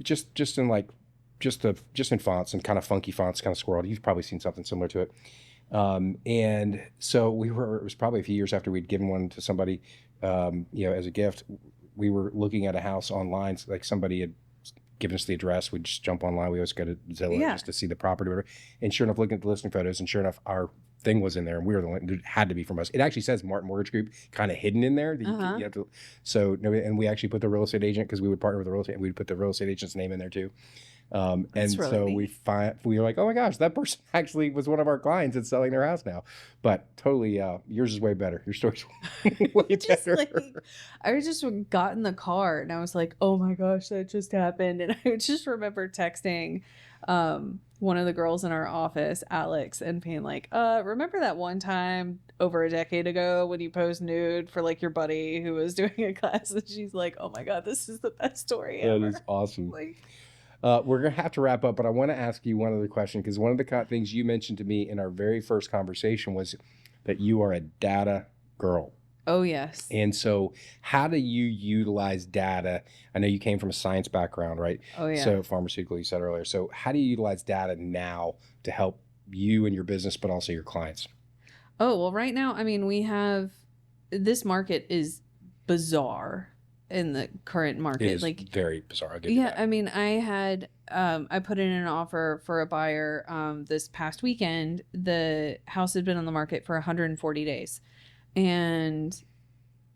Speaker 1: Just in fonts and kind of funky fonts, kind of squirreled. You've probably seen something similar to it. And so it was probably a few years after we'd given one to somebody, as a gift. We were looking at a house online, so like somebody had given us the address. We'd just jump online. We always go to Zillow just to see the property, whatever. And sure enough, looking at the listing photos, and sure enough, our thing was in there, and we were the one, it had to be from us. It actually says Martin Mortgage Group kind of hidden in there. You have to, and we actually put the real estate agent, because we would partner with the real estate, and we'd put the real estate agent's name in there too. And really so neat. We were like, oh my gosh, that person actually was one of our clients that's selling their house now. But totally, yours is way better. Your story's way better.
Speaker 2: I just got in the car and I was like, oh my gosh, that just happened. And I just remember texting one of the girls in our office, Alex, and being like, remember that one time over a decade ago when you posed nude for like your buddy who was doing a class? And she's like, oh my God, this is the best story ever.
Speaker 1: That is awesome. We're going to have to wrap up, but I want to ask you one other question, because one of the things you mentioned to me in our very first conversation was that you are a data girl.
Speaker 2: Oh, yes.
Speaker 1: And so how do you utilize data? I know you came from a science background, right?
Speaker 2: Oh, yeah.
Speaker 1: So pharmaceutical, you said earlier. So how do you utilize data now to help you and your business, but also your clients?
Speaker 2: Oh, well, right now, I mean, we have this market is bizarre in the current market.
Speaker 1: It is
Speaker 2: like
Speaker 1: very bizarre. I'll give you that.
Speaker 2: I mean, I put in an offer for a buyer this past weekend. The house had been on the market for 140 days. And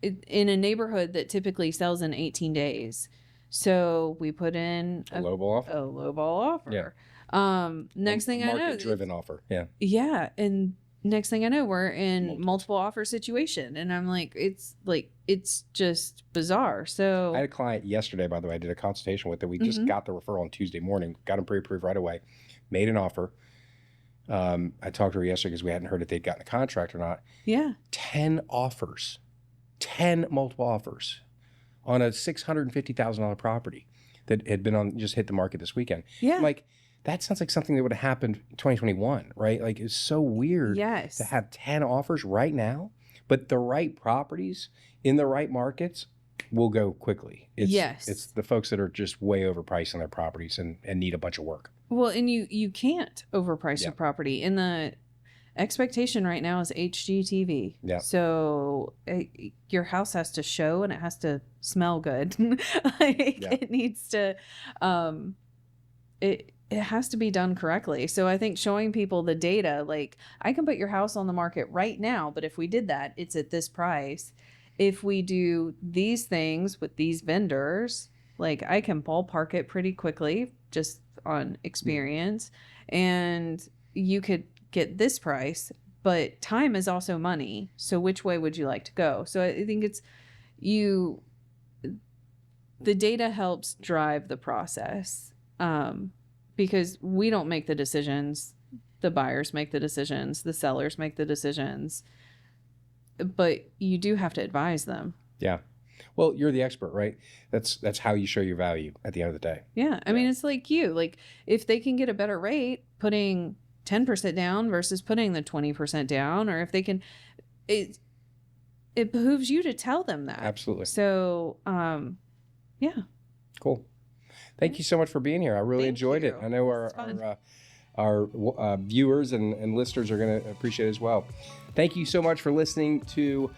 Speaker 2: in a neighborhood that typically sells in 18 days. So we put in
Speaker 1: A lowball offer?
Speaker 2: a lowball offer. Next thing I know,
Speaker 1: market-driven offer. Yeah.
Speaker 2: yeah, and next thing I know, we're in multiple offer situation, and I'm like, it's just bizarre. So
Speaker 1: I had a client yesterday, by the way. I did a consultation with her. We just got the referral on Tuesday morning, got him pre-approved right away, made an offer. I talked to her yesterday because we hadn't heard if they'd gotten a contract or not.
Speaker 2: yeah,
Speaker 1: 10 offers, 10 multiple offers on a $650,000 property that had been on, just hit the market this weekend.
Speaker 2: yeah,
Speaker 1: Like, that sounds like something that would have happened in 2021, right? Like, it's so weird
Speaker 2: yes,
Speaker 1: to have 10 offers right now, but the right properties in the right markets will go quickly. It's the folks that are just way overpricing their properties and need a bunch of work.
Speaker 2: Well, and you can't overprice
Speaker 1: Yeah.
Speaker 2: your property. And the expectation right now is HGTV.
Speaker 1: Yeah.
Speaker 2: So your house has to show and it has to smell good. It needs to, it has to be done correctly. So I think showing people the data, like I can put your house on the market right now, but if we did that, it's at this price. If we do these things with these vendors, like I can ballpark it pretty quickly just on experience, and you could get this price, but time is also money. So which way would you like to go? So I think the data helps drive the process, because we don't make the decisions. The buyers make the decisions. The sellers make the decisions. But you do have to advise them.
Speaker 1: Yeah. Well, you're the expert, right? That's how you show your value at the end of the day.
Speaker 2: Yeah. I mean, it's like if they can get a better rate putting 10% down versus putting the 20% down, or if they can, it behooves you to tell them that.
Speaker 1: Absolutely.
Speaker 2: So, yeah.
Speaker 1: Cool. Thank you so much for being here. I really enjoyed it. I know our viewers and listeners are going to appreciate it as well. Thank you so much for listening to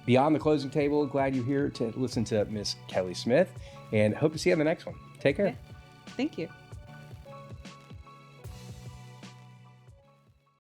Speaker 1: Beyond the Closing Table. Glad you're here to listen to Miss Kelli Smith, and hope to see you on the next one. Take care.
Speaker 2: Okay. Thank you.